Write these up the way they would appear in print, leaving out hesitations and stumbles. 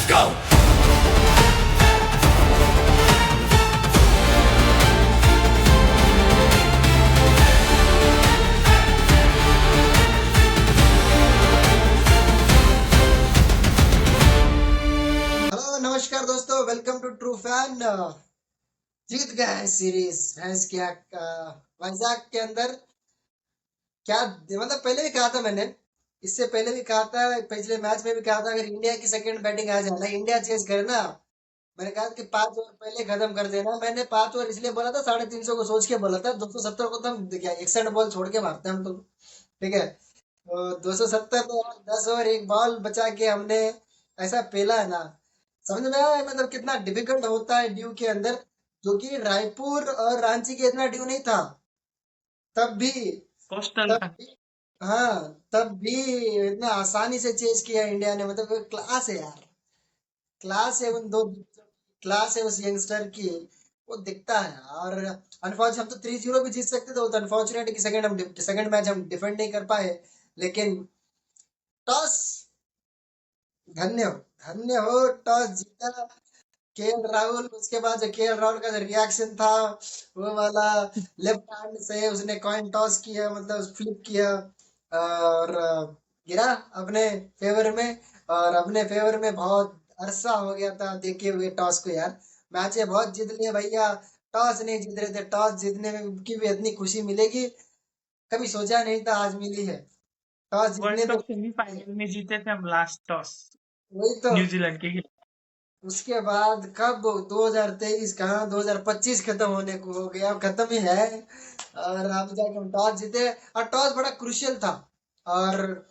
Let's go! Hello नमस्कार दोस्तों, welcome to true fan. जीत गए हैं सीरीज भैंस क्या वाइजैक के अंदर। क्या मतलब पहले भी कहा था मैंने, इससे पहले भी कहा था, पिछले मैच में भी कहा था, अगर इंडिया की सेकंड बैटिंग आ जाए ना, इंडिया चेस करे ना, मैंने कहा कि 5 ओवर पहले खत्म कर देना। मैंने 5 ओवर इसलिए बोला था, 350 को सोच के बोला था। 270 को तो हम क्या 61 बॉल छोड़ के मारते हैं हम तो। ठीक है, तो 270 तो 10 ओवर एक बॉल बचा के हमने ऐसा पेला है ना। समझ में आया मतलब कितना डिफिकल्ट होता है ड्यू के अंदर, जो कि रायपुर और रांची के इतना ड्यू नहीं था तब भी। कोस्टल तब का भी हाँ, तब भी इतना आसानी से चेज किया इंडिया ने। मतलब क्लास है यार, क्लास है उन दो, क्लास है उस यंगस्टर की, वो दिखता है। और अनफॉर्चुनेट हम तो 3-0 भी जीत सकते थे। वो तो अनफॉर्चुनेट कि सेकंड मैच हम डिफेंड नहीं कर पाए। लेकिन टॉस, धन्य हो, धन्य हो, टॉस जीता केएल राहुल। उसके बाद जो केएल राहुल का जो रिएक्शन था, वो वाला लेफ्ट हैंड से उसने कॉइन टॉस किया, मतलब फ्लिप किया और गिरा अपने फेवर में। और अपने फेवर में बहुत अरसा हो गया था देखे हुए टॉस को यार। मैच बहुत जीत लिए भैया, टॉस नहीं जीत रहे थे। टॉस जीतने में की भी इतनी खुशी मिलेगी, कभी सोचा नहीं था आज मिली है। टॉस जीतने वर्ल्ड पे कप सेमीफाइनल में जीते थे हम लास्ट टॉस वही तो। न्यूजीलैंड के खिलाफ। उसके बाद कब 2023 कहाँ 2025 खत्म होने को हो गया, अब खत्म ही है। और अब जाके हम टॉस जीते, और टॉस बड़ा क्रुशियल था। और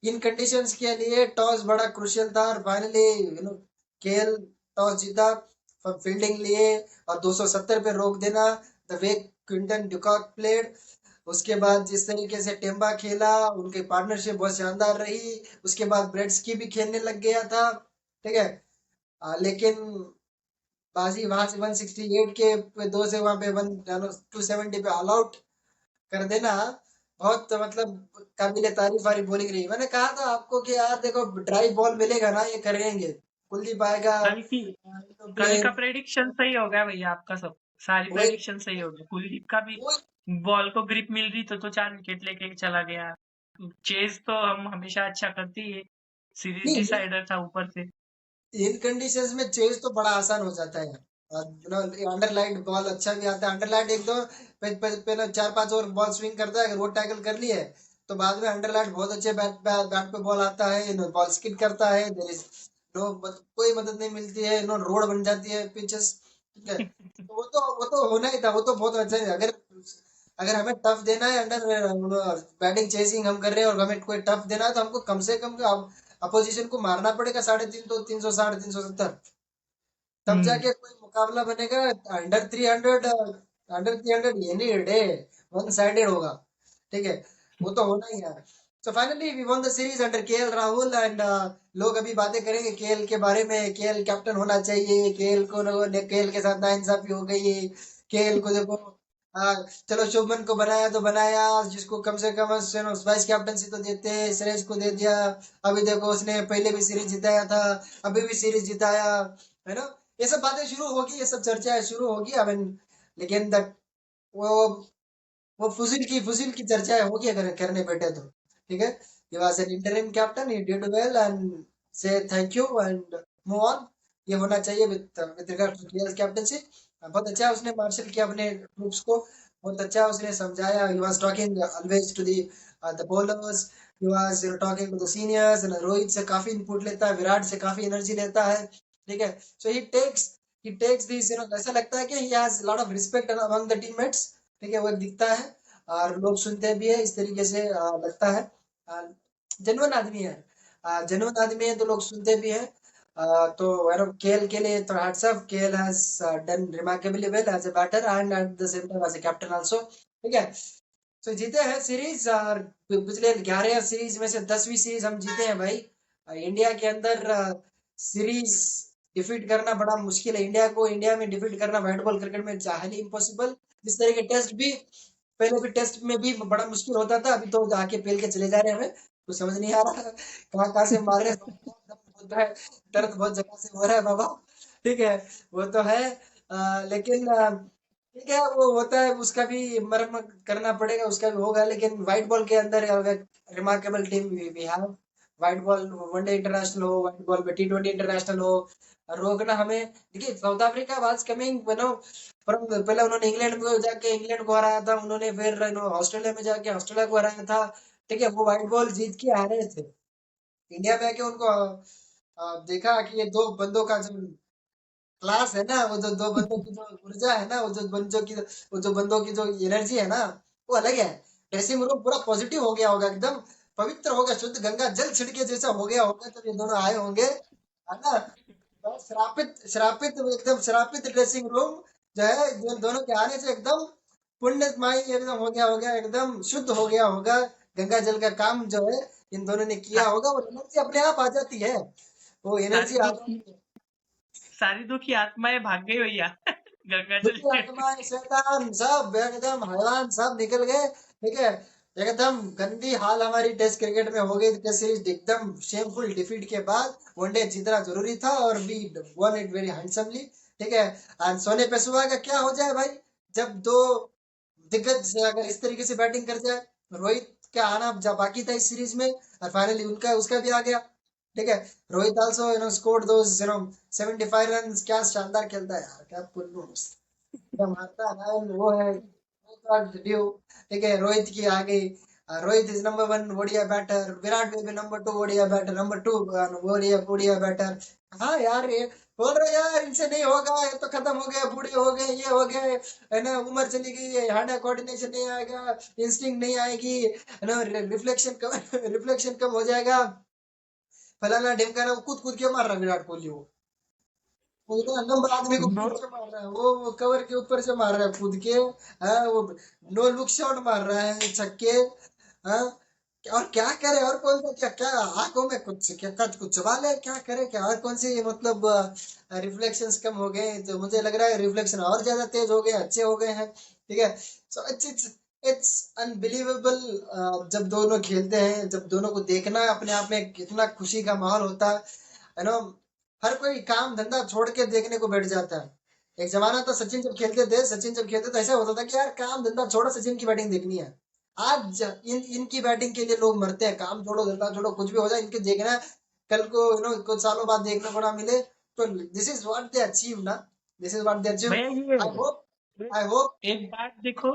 इन कंडीशंस के लिए टॉस बड़ा क्रुशियल था, और फाइनली केएल टॉस जीता, फील्डिंग लिए और 270 पे रोक देना। The way Quinton de Kock played, उसके बाद जिस तरीके से टेम्बा खेला, उनकी पार्टनरशिप बहुत शानदार रही। उसके बाद ब्रेड्स की भी खेलने लग गया था। ठीक है, लेकिन बाजी वहां से 168 के दो से वहां पे 270 पे ऑल आउट कर देना, बहुत मतलब काबिले तारीफ वाली बॉलिंग रही। मैंने कहा था आपको कि यार देखो, ड्राई बॉल मिलेगा ना ये करेंगे, कुलदीप आएगा कल की तो कल का प्लेन। प्रेडिक्शन सही हो गया भैया, आपका सब सारी वही प्रेडिक्शन सही हो गया। कुलदीप का भी वही बॉल को ग्रिप मिल रही तो 4 विकेट लेके चला गया। चेज तो हम हमेशा अच्छा करते ही है, सीरीज नहीं, डिसाइडर था ऊपर से। इन कंडीशंस में चेज तो बड़ा आसान हो जाता है। अंडरलाइट बॉल अच्छा भी आता है। अंडरलाइट एक दो पहले 4-5 ओवर बॉल स्विंग करता है, अगर वो टैकल कर लिए तो बाद में अंडरलाइट बहुत अच्छे बैट पे बॉल आता है, बॉल स्किड करता है। देयर इज नो, कोई मदद नहीं मिलती है, नो रोड बन जाती है पिचेस। ठीक है, तो वो तो होना ही था। वो तो बहुत अच्छा है। अगर अगर हमें टफ देना है, अंडर बैटिंग चेसिंग हम कर रहे हैं और हमें कोई टफ देना है, तो हमको कम से कम अपोजिशन को मारना पड़ेगा 350, 360, तब हम्म जाके कोई मुकाबला बनेगा। Under 300 any day one sided होगा। ठीक है, वो तो होना ही है। So finally we won the series under KL Rahul. And लोग अभी बातें करेंगे केएल के बारे में, केएल कैप्टन होना चाहिए, केएल के साथ नाइंसाफी हो गई है। केएल को देखो, चलो शुभमन को बनाया तो बनाया, जिसको कम से कम वाइस कैप्टनसी तो देते, श्रेयस को दे दिया। अभी देखो उसने पहले भी सीरीज जिताया था, अभी भी सीरीज जिताया, है ना। ये सब बातें शुरू होगी, ये सब चर्चाएं शुरू होगी अब लेकिन वो वो फुजिल की चर्चाएं होगी अगर करने बैठे तो। ठीक है, he was an interim captain, he did well and say thank you and move on। ये होना चाहिए with regard to players captaincy। बहुत अच्छा उसने मार्शल किया अपने ट्रूप्स को, बहुत अच्छा उसने समझाया। he was talking always to the bowlers, he was talking to the seniors and Rohit से काफी इनपुट लेता है, विराट से काफी एनर्जी लेता है। ठीक है, so he takes this, ऐसा लगता है कि he has a lot of respect among the teammates। ठीक है, वो दिखता है और लोग सुनते भी है इस तरीके से, लगता है जेन्युइन आदमी है। जेन्युइन आदमी है तो लोग सुनते भी हैं। तो केएल के लिए तो hats off, KL has done remarkably well as a batter and at the same time as a captain also. ठीक है, तो जीते हैं सीरीज। और पिछले 11 सीरीज में से 10वीं सीरीज हम जीते हैं भाई। इंडिया के अंदर सीरीज डिफीट करना बड़ा मुश्किल है। इंडिया में डिफीट करना व्हाइट बॉल क्रिकेट में हाईली इम्पॉसिबल। जिस तरह के टेस्ट भी, पहले भी टेस्ट में भी बड़ा मुश्किल होता था, अभी तो आके पेल के चले जा रहे हैं हमें, तो समझ नहीं आ रहा कहाँ कहाँ से मार रहे हैं। होता है, दर्द बहुत जगह से हो रहा है बाबा, ठीक है, वो तो है। लेकिन ठीक है, वो होता है, उसका भी मरम्मत करना पड़ेगा, उसका भी होगा, लेकिन व्हाइट बॉल के अंदर remarkable team we have. White ball one day international हो, व्हाइट बॉल में T20 इंटरनेशनल हो, रोकना हमें। देखिए साउथ अफ्रीका वाज कमिंग, पहले उन्होंने इंग्लैंड में जाके इंग्लैंड को हराया था, उन्होंने फिर ऑस्ट्रेलिया में जाके ऑस्ट्रेलिया को हराया था, ठीक है, वो व्हाइट बॉल जीत के हारे थे। इंडिया में आके उनको देखा कि ये दो बंदों का जो क्लास है ना, वो जो दो बंदों की जो ऊर्जा है ना, वो जो बंदों की जो एनर्जी है ना, वो अलग है। ड्रेसिंग रूम पूरा पॉजिटिव हो गया होगा, एकदम पवित्र हो गया, शुद्ध गंगा जल छिड़के जैसा हो गया होगा जब ये दोनों आए होंगे, है ना। तो श्रापित श्रापित एकदम श्रापित ड्रेसिंग रूम जो है, जो दोनों के आने से एकदम पुण्यमय एकदम हो गया एकदम शुद्ध हो गया होगा। गंगा जल का काम जो है इन दोनों ने किया होगा, वो एनर्जी अपने आप आ जाती है, वो सारी एनर्जी आ दुखी जाती है। सारी दुखी आत्माएं भाग गई भैया गंगा जल दुखी छिड़क आत्माएं के। शैतान सब एकदम हैवान सब निकल गए, ठीक है। एकदम गंदी हाल हमारी टेस्ट क्रिकेट में हो गई टेस्ट सीरीज, एकदम शेमफुल डिफीट के बाद वनडे जीतना जरूरी था और we won it very handsomely, ठीक है। और सोने पे सुहागा क्या हो जाए भाई, जब दो दिग्गज अगर इस तरीके से बैटिंग कर जाए। रोहित का आना जब बाकी था इस सीरीज में, और फाइनली उनका उसका भी आ गया, ठीक है। रोहित आल्सो स्कोर्ड दोस 75 रन्स, क्या शानदार खेलता है यार, क्या पुल्लू क्या मारता है, वो है ड्यू, ठीक है। रोहित की आ गई, Rohit is number one ODI batter, Virat will be number two ODI batter, number two ODI batter. हाँ यार, ये बोल रहे यार इनसे नहीं होगा, ये तो खत्म हो गए, बूढ़े हो गए, ये हो गए, है ना, उम्र चली गई है, हैंड कोऑर्डिनेशन नहीं आएगा, इंस्टिंक्ट नहीं आएगी, है ना, रिफ्लेक्शन कम रिफ्लेक्शन कम हो जाएगा, फलाना ढिमकाना, वो कूद कूद के मार रहा विराट कोहली, वो इतना नंबर आदमी को नो कूद के मार रहा है, वो कवर के ऊपर से मार रहा है कूद के, हाँ, वो नो लुक शॉट मार रहा है छक्के, हाँ। और क्या करे, और कौन सा क्या क्या आंखों में कुछ चबा ले, क्या करे, क्या और कौन सी मतलब रिफ्लेक्शंस कम हो गए, तो मुझे लग रहा है रिफ्लेक्शन और ज्यादा तेज हो गए, अच्छे हो गए हैं, ठीक है। सो इट्स इट्स अनबिलीवेबल, जब दोनों खेलते हैं, जब दोनों को देखना अपने आप में कितना खुशी का माहौल होता है ना। हर कोई काम धंधा छोड़ के देखने को बैठ जाता है। एक जमाना था, सचिन जब खेलते तो ऐसा होता था कि यार काम धंधा छोड़ो, सचिन की बैटिंग देखनी है। आज इनकी बैटिंग के लिए लोग मरते हैं, काम छोड़ो धंधा छोड़ो कुछ भी हो जाए, इनके देखना है। कल को कुछ सालों बाद देखने को ना मिले, तो this is what they achieve ना, this is what they achieve. भैया ये आई होप एक, आई होप एक बात देखो।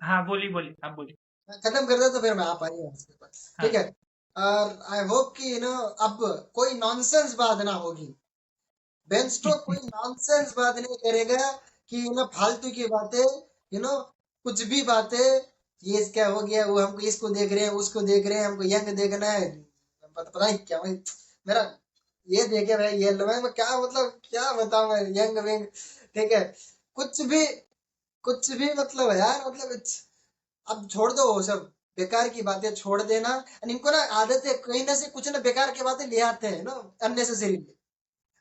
हाँ बोलिए बोलिए आप बोलिए। खत्म कर दे तो फिर मैं आ पाई उसके पास, ठीक हाँ है। और आई होप कि अब कोई नॉनसेंस बात ना होगी, बेन स्टोक कोई नॉनसेंस बात नहीं करेगा कि फालतू की बातें, कुछ भी बातें, ये क्या हो गया, वो हमको इसको देख रहे हैं, उसको देख रहे हैं, हमको यंग देखना है, पता नहीं क्या भाई, मेरा ये देखे भाई, ये मैं क्या मतलब क्या बताऊं मैं, यंग विंग, ठीक है, कुछ भी कुछ भी मतलब है यार, मतलब अब छोड़ दो वो सब, बेकार की बातें छोड़ देना। और इनको ना आदत है कहीं ना से कुछ ना बेकार की बातें ले आते हैं ना, अननेसेसरीली,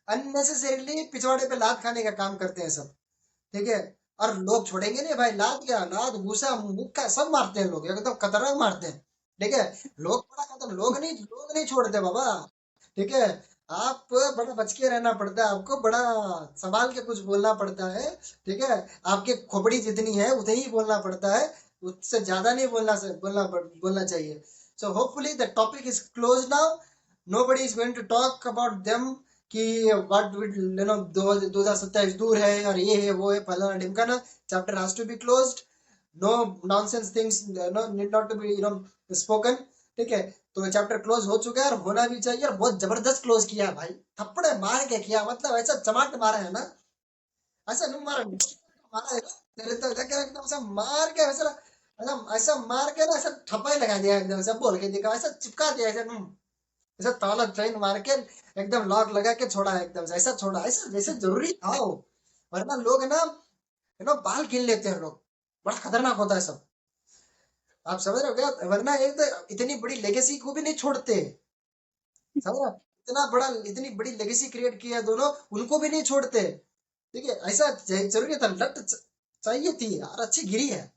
अननेसेसरीली पिछवाड़े पे लात खाने का काम करते हैं सब, ठीक है। और लोग छोड़ेंगे नहीं भाई, लात क्या, लात घूसा मुक्का सब मारते हैं लोग, एकदम खतरनाक मारते हैं, ठीक है। लोग बड़ा खतर लोग नहीं छोड़ते बाबा, ठीक है। आप बड़ा बच के रहना पड़ता है, आपको बड़ा संभाल के कुछ बोलना पड़ता है, ठीक है। आपके खोपड़ी जितनी है उतनी ही बोलना पड़ता है, उससे ज्यादा नहीं बोलना चाहिए। So hopefully the topic is close now, nobody is going to talk about them कि व्हाट विल 2027 दूर है और ये है वो है फलाना ढिमकाना, chapter has to be closed, no nonsense things no need not to be spoken, ठीक है। तो चैप्टर क्लोज हो चुका है और होना भी चाहिए, और बहुत जबरदस्त क्लोज किया है भाई, थप्पड़ मार के किया, मतलब ऐसा चमाट मारा है ना, ऐसा नहीं मारा, मारा है ना, तेरे तो जाकर एकदम ऐसा मार के ऐसा, ऐसा ऐसा मार के ना, ऐसा ठप्पा ही लगा दिया एकदम, ऐसा बोल के दिखा, ऐसा चिपका दिया ऐसा, ऐसा ताला चैन मार के एकदम लॉक लगा के छोड़ा है, एकदम से ऐसा छोड़ा, ऐसा जैसे जरूरी था वो, वरना लोग ना बाल गिन लेते हैं लोग, बड़ा खतरनाक होता है सब, आप समझ रहे हो क्या, वरना एक तो इतनी बड़ी लेगेसी को भी नहीं छोड़ते, समझ रहे हो? इतनी बड़ी लेगेसी क्रिएट किया दोनों, उनको भी नहीं छोड़ते, ठीक है। ऐसा जरूरी था, चाहिए थी यार, अच्छी गिरी है,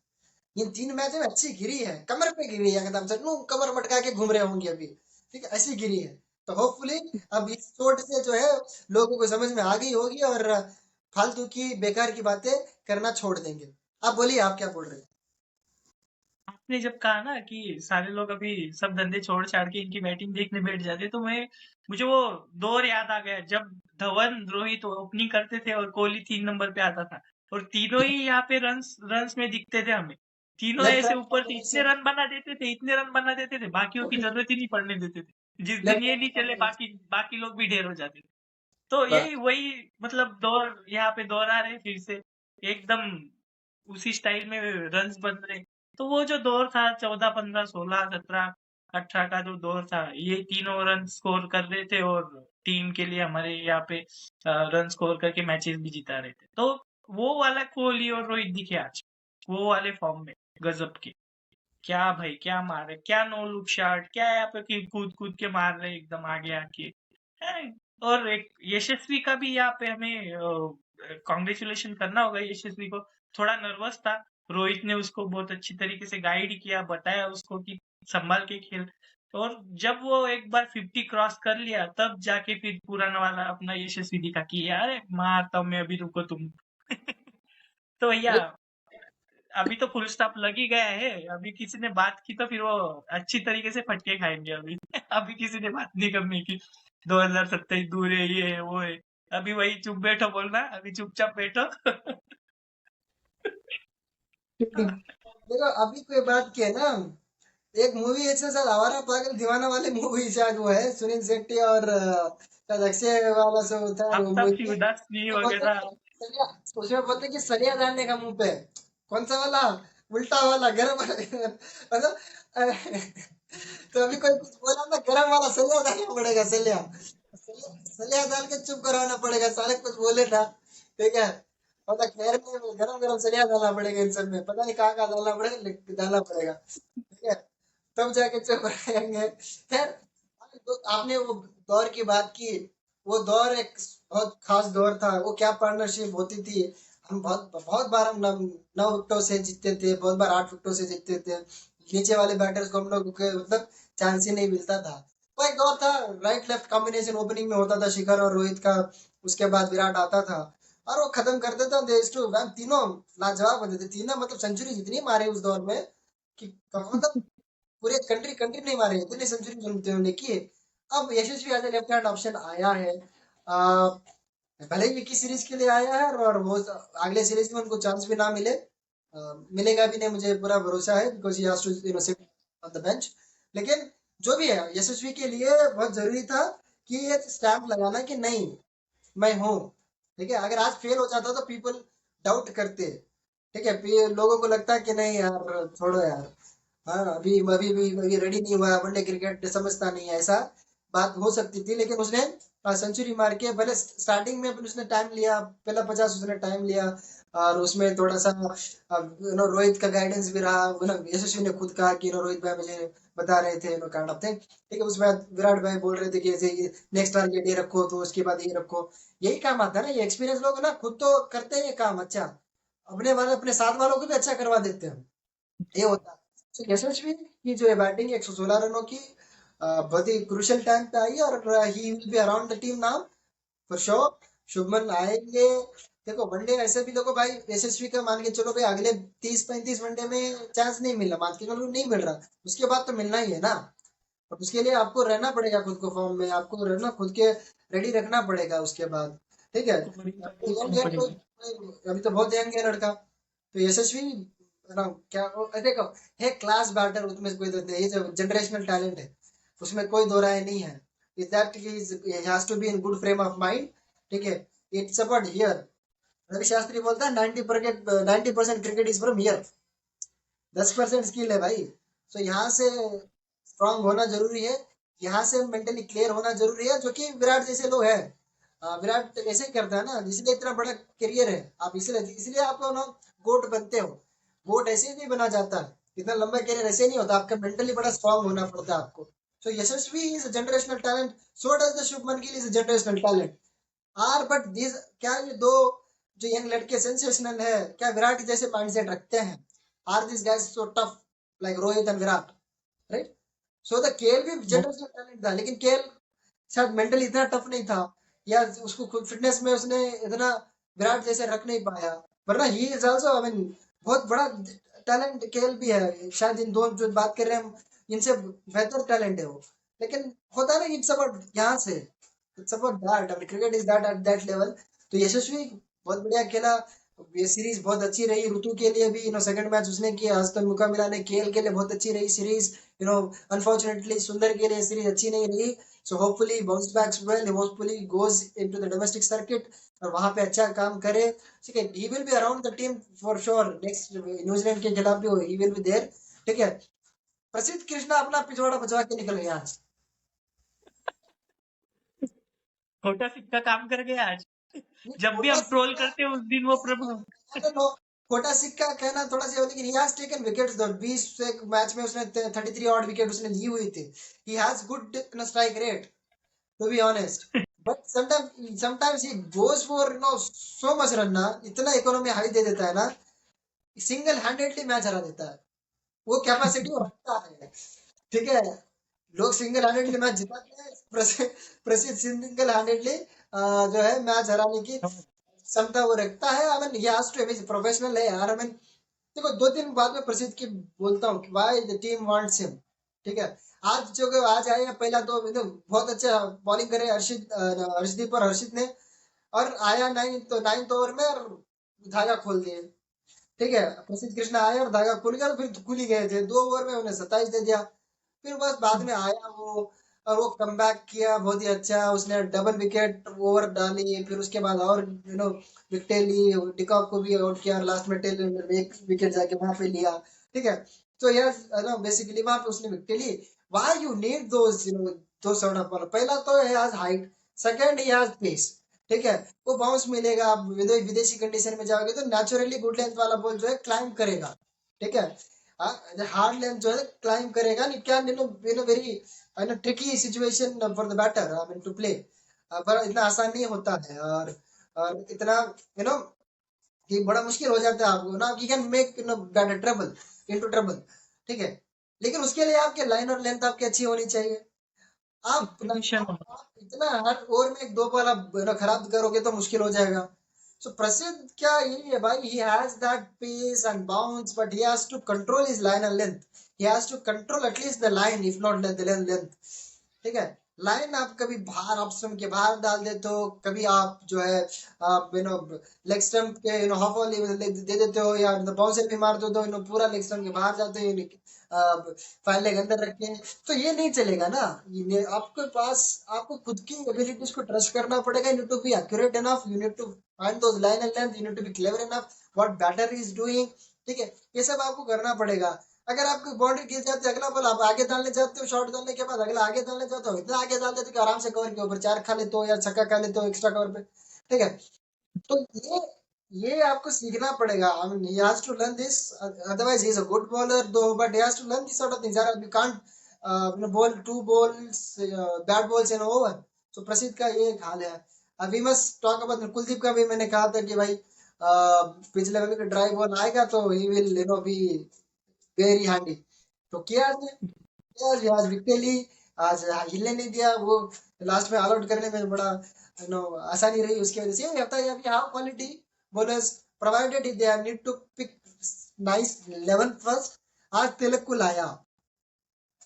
इन 3 मैच में अच्छी गिरी है, कमर पे गिरी है एकदम से, कमर मटका के घूम रहे होंगे अभी, ठीक है, ऐसी गिरी है। तो होपफुली अब इस चोट से जो है लोगों को समझ में आ गई होगी और फालतू की बेकार की बातें करना छोड़ देंगे। आप बोलिए, आप क्या बोल रहे हैं? आपने जब कहा ना कि सारे लोग अभी सब धंधे छोड़ छाड़ के इनकी बैटिंग देखने बैठ जाते, तो मुझे वो दौर याद आ गया जब धवन रोहित ओपनिंग करते थे और कोहली 3 नंबर पे आता था, और तीनों ही यहाँ पे रन्स रन्स में दिखते थे हमें। तीनों लेफ्ट ऐसे राइट ऊपर से इतने कॉम्बिनेशन। रन बना देते थे, इतने रन बना देते थे, बाकियों की जरूरत ही नहीं पड़ने देते थे। जिस दिन लेफ्ट ये राइट नहीं चले, कॉम्बिनेशन। बाकी बाकी लोग भी ढेर हो जाते थे। तो बस। यही वही मतलब दौर यहाँ पे दोहरा रहे फिर से, एकदम उसी स्टाइल में रन्स बन रहे। तो वो जो दौर था 14, 15, 16, 17, 18 का जो दौर था, ये तीनों रन स्कोर कर रहे थे और टीम के लिए हमारे यहाँ पे रन स्कोर करके मैचेस भी जिता रहे थे। तो वो वाला कोहली और रोहित दिखे आज, वो वाले फॉर्म में, गजब के। क्या भाई, क्या मार रहे, क्या नो लुक शॉट, क्या यहाँ पे कूद कूद के मार रहे एकदम आगे आके। है। और एक यशस्वी का भी यहाँ पे हमें कॉन्ग्रेचुलेशन करना होगा। यशस्वी को थोड़ा नर्वस था, रोहित ने उसको बहुत अच्छी तरीके से गाइड किया, बताया उसको कि संभाल के खेल। और जब वो एक बार 50 क्रॉस कर लिया, तब जाके फिर पुराना वाला अपना यशस्वी दिखा कि यार मारता हूँ मैं अभी, रुको तुम। तो भैया, अभी तो फुल स्टॉप लग ही गया है। अभी किसी ने बात की तो फिर वो अच्छी तरीके से फटके खाएंगे अभी। अभी किसी ने बात नहीं करने की, 2027 दूर है, ये है वो है। अभी वही चुप बैठो बोलना, अभी चुपचाप बैठो। देखो, अभी कोई बात की है ना, एक मूवी है शायद आवारा पागल दीवाना वाली मूवी, शायद वो है सुनील शेट्टी और शायद अक्षय वाला सब होता है वो आफ्ताब मूवी। शिवदासनी तो बोलते हैं वगैरह। कि सरिया, उसमें बोलते हैं कि सरिया डालने का मुंह पे। कौन सा वाला? उल्टा वाला, गरम वाला। मतलब तो अभी कोई कुछ बोला ना, गरम वाला सलिया डालना पड़ेगा, सलिया सलिया सलिया डाल के चुप कराना पड़ेगा, साले कुछ बोले ना। ठीक है। मतलब खैर में गरम गरम सलिया डालना पड़ेगा, इन सब में पता नहीं कहाँ कहाँ डालना पड़ेगा, लेकिन डालना पड़ेगा। ठीक है। तब जाके चुप रहेंगे। खैर, तो आपने वो दौर की बात की। वो दौर एक बहुत खास दौर था। वो क्या पार्टनरशिप होती थी। हम बहुत बहुत बार हम 9 विकेटों से जीतते थे, बहुत बार 8 विकेटों से जीतते थे। नीचे वाले बैटर्स को हम लोग के मतलब चांस ही नहीं मिलता था। वो एक दौर था, राइट लेफ्ट कॉम्बिनेशन ओपनिंग में होता था शिखर और रोहित का। उसके बाद विराट आता था और वो खत्म कर देता था। मैम तीनों लाजवाब होते थे, तीनों मतलब सेंचुरी जितनी मारे उस दौर में कि मतलब पूरे कंट्री कंट्री नहीं मारे, इतने सेंचुरी उन्होंने किए। अब Yashasvi as a left hand option आया है। भले ही की सीरीज के लिए आया है और वो अगले सीरीज में उनको चांस भी ना मिले, मिलेगा भी नहीं, मुझे पूरा भरोसा है, because he has to you know sit on the bench. लेकिन जो भी है, यशस्वी के लिए बहुत जरूरी था कि ये स्टैंप लगाना कि नहीं, मैं हूँ। ठीक है, अगर आज फेल हो जाता तो पीपल डाउट करते। ठीक है, लोगों को लगता है कि नहीं यार, छोड़ो यार। हाँ, अभी रेडी नहीं हुआ, वनडे क्रिकेट समझता नहीं है, ऐसा बात हो सकती थी। लेकिन उसने सेंचुरी मार के, भले स्टार्टिंग में उसने टाइम लिया, पहला 50 उसने टाइम लिया, और उसमें थोड़ा सा रोहित का गाइडेंस भी रहा। यशस्वी ने खुद कहा कि रोहित भाई मुझे बता रहे थे, काइंड ऑफ थिंग। ठीक है, उसमें विराट भाई बोल रहे थे कि ऐसे नेक्स्ट टारगेट ये रखो, तो उसके बाद ये रखो। यही काम आता है ना, ये एक्सपीरियंस लोग ना खुद तो करते हैं ये काम अच्छा, अपने वाले अपने साथ वालों को भी अच्छा करवा देते हैं। ये होता है। तो यशस्वी की जो है बैटिंग 116 रनों की बहुत ही क्रूशियल टाइम पे आई, और ही will be around the team now for sure. Shubman आएंगे। देखो, वनडे ऐसे भी देखो भाई, यशस्वी का मान के चलो भाई, अगले 30-35 वनडे में चांस नहीं मिला, मान के चलो नहीं मिल रहा, उसके बाद तो मिलना ही है ना। और उसके लिए आपको रहना पड़ेगा खुद को फॉर्म में, आपको रहना खुद के रेडी रखना पड़ेगा उसके बाद। ठीक है। तो वही तो यंग करनी है पड़ेगी। अभी तो बहुत यंग है लड़का। तो यशस्वी ना, क्या देखो, है क्लास बैटर, उसमें कोई नहीं, ये जो जनरेशनल टैलेंट है उसमें कोई दो राय नहीं है। Is that he has to be in good frame of mind. ठीक है। It's about here. Ravi Shastri बोलता है 90% cricket is from here. 10% skill है भाई। तो यहाँ से स्ट्रांग होना जरूरी है। यहाँ से मेंटली क्लियर होना जरूरी है, जो कि विराट जैसे लोग हैं। विराट ऐसे ही करता है ना, इसलिए इतना बड़ा करियर है। आप इसलिए इसलिए आप ना गोट बनते हो। गोट ऐसे ही नहीं बना जाता, इतना लंबा करियर ऐसे नहीं होता, आपका मेंटली बड़ा स्ट्रांग होना पड़ता है आपको। So Yashasvi is a generational talent, so does the Shubman Gill is a generational talent। Are but this, क्या ये दो जो यंग लड़के सेंसेशनल है, क्या विराट जैसे माइंडसेट रखते हैं? Are this guys so tough like Rohit and Virat, right? So the KL भी वो जनरेशनल टैलेंट था, लेकिन केएल शायद मेंटली इतना टफ नहीं था, या उसको खुद फिटनेस में उसने इतना विराट जैसे रख नहीं पाया, वरना he is also I mean बहुत बड़ा टैलेंट केएल भी है, शायद इन दो जो बात कर रहे हैं हम इनसे बेहतर टैलेंट है वो, लेकिन होता है ना इट्स अबाउट यहाँ से, it's about that, I mean cricket is that at that level. तो यशस्वी बहुत बढ़िया खेला, ये सीरीज बहुत अच्छी रही ऋतु के लिए भी, सेकंड मैच उसने किया, आज तक मौका मिला नहीं, केएल के लिए बहुत अच्छी रही सीरीज, अनफॉर्चुनेटली सुंदर के लिए सीरीज अच्छी नहीं रही। So hopefully bounce backs well, hopefully goes into the domestic circuit और वहां पे अच्छा काम करे, ठीक है, he will be around the team for sure, next New Zealand के खिलाफ भी ही विल बी देयर, ठीक है। प्रसिद्ध कृष्णा अपना पिछवाड़ा बचवा के निकल गया आज। छोटा सिक्का काम कर गया आज। नहीं, जब भी छोटा हम ट्रोल सिक्का, करते हैं उस दिन वो प्रभु। I don't know, छोटा सिक्का कहना थोड़ा सा, लेकिन he has taken wickets though, 20 से मैच में उसने 33 ऑड विकेट उसने ली हुई थी, he has good strike rate to be honest, but sometimes he goes for so much run ना, इतना इकोनॉमी हाई दे देता है ना, सिंगल हैंडेडली मैच हरा देता है, वो कैपेसिटी रखता है, ठीक है। लोग सिंगल हैंडेडली मैच जिताते हैं, प्रसिद्ध सिंगल हैंडेडली जो है मैच हराने की क्षमता वो रखता है, I mean he has to, professional है यार, आई मीन देखो दो दिन बाद में प्रसिद्ध की बोलता हूँ कि why the team wants him, ठीक है। आज जो कि आज आए हैं, पहला तो बहुत अच्छा बॉलिंग करे हर्षदीप और हर्षित ने, और आया नाइन्थ ओवर में और धागा खोल दिए, ठीक है। प्रसिद्ध कृष्णा आए और धागा खुल गया, तो फिर खुल ही गए थे, 2 ओवर में उन्हें 27 दे दिया, फिर बस बाद में आया वो, और वो कमबैक किया बहुत ही अच्छा, उसने डबल विकेट ओवर डाली, फिर उसके बाद और विकेट ली, डिकॉक को भी आउट किया, और लास्ट में टेल एक विकेट जाके वहां पे लिया, ठीक है। तो यस बेसिकली वहां पे उसने विकेट ली, why you need those two sort of bowler, पहला तो he has height, second he has pace, ठीक है। वो बाउंस मिलेगा, आप विदेशी कंडीशन में जाओगे तो नेचुरली गुड लेंथ वाला बॉल जो है क्लाइंब करेगा, ठीक है। हार्ड लेंथ जो है क्लाइंब करेगा, it can very tricky situation for the batter, I mean to play, पर इतना आसान नहीं होता है, और इतना यू नो कि बड़ा मुश्किल हो जाता है आपको ना, you can make batter trouble into trouble, ठीक है। लेकिन उसके लिए आपके लाइन और लेंथ आपकी अच्छी होनी चाहिए, सिचुएशन आप इतना हर ओवर में एक दो बॉल आप खराब करोगे तो मुश्किल हो जाएगा। सो प्रसिद्ध क्या यही है भाई, he has that pace and bounce, but he has to control his line and length, he has to control at least the line if not the length, ठीक है। लाइन आप कभी बाहर ऑफ स्टंप के बाहर डाल देते हो, कभी आप जो है आप लेग स्टंप के हाफ वॉली दे देते हो, या बाउंसर भी मार दो तो पूरा लेग स्टंप के बाहर जाते हो, फाइल लेग अंदर रख के, तो ये नहीं चलेगा ना। आपके पास आपको खुद की एबिलिटीज को ट्रस्ट करना पड़ेगा, you need to be accurate enough, you need to find those line and length, you need to be clever enough what batter is doing, ठीक है। ये सब आपको करना पड़ेगा। अगर आपकी बाउंड्री गिर जाती है, अगला बॉल आप आगे डालने जाते हो, शॉट डालने के बाद अगला आगे डालने जाते हो, इतना आगे डाल देते हो कि आराम से कवर के ऊपर चार खा लेते हो या छक्का खा लेते हो एक्स्ट्रा कवर पे, ठीक है। तो ये आपको सीखना पड़ेगा, I mean he has to learn this, otherwise he is a good bowler though, but he has to learn this sort of things, यार you can't bowl two balls bat balls in over. तो प्रसिद्ध का ये एक हाल है। We must talk about Kuldeep का भी, मैंने कहा था कि भाई पिछले वाले का ड्राइव बॉल आएगा तो ही विल बी वेरी हैंडी, तो किया आज ने, आज विकेट ली, आज हिलने नहीं दिया वो, लास्ट में ऑल आउट करने में बड़ा आसानी रही, उसकी वजह से ये होता है कि how quality bowlers provided they need to pick nice level first. आज तिलक को लाया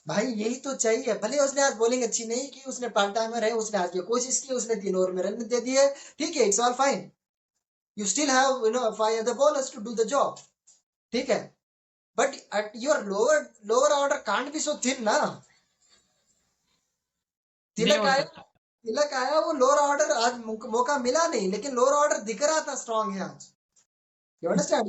भाई, यही तो चाहिए, भले उसने आज बॉलिंग अच्छी नहीं की, उसने पार्ट टाइमर है, उसने आज की कोशिश की, उसने 3 ओवर में रन दे दिए, ठीक है, it's all fine, you still have 5 other bowlers to do the job, ठीक है। But at your lower order can't be so thin ना। नहीं तिलक हो आया, सकता। तिलक आया, वो लोअर ऑर्डर आज मौका मिला नहीं, लेकिन लोअर ऑर्डर दिख रहा था स्ट्रांग है आज, you understand,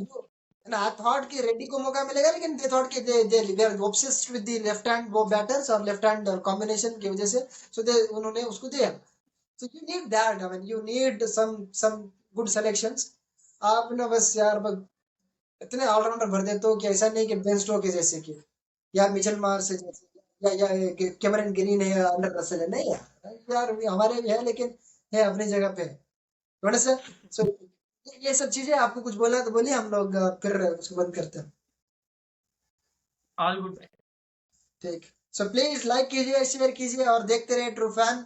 and I thought कि रेड्डी को मौका मिलेगा, लेकिन दे थॉट कि they are obsessed with the left hand वो बैटर्स और लेफ्ट हैंड कॉम्बिनेशन की वजह से, सो दे उन्होंने उसको दिया। So you need that, I mean you need some good selections, आप ना बस यार बस इतने ऑलराउंडर भर देते हो कि ऐसा नहीं कि बेन स्टोक्स के जैसे कि, या मिचेल मार्श से जैसे, या कैमरन ग्रीन है या अंडर रसल है, नहीं यार, यार हमारे भी है, लेकिन है अपनी जगह पे, थोड़ा सा। सो ये सब चीजें, आपको कुछ बोलना है तो बोलिए, हम लोग फिर उसको बंद करते हैं, ऑल गुड। ठीक। सो प्लीज लाइक कीजिए, शेयर कीजिए और देखते रहिए ट्रू फैन।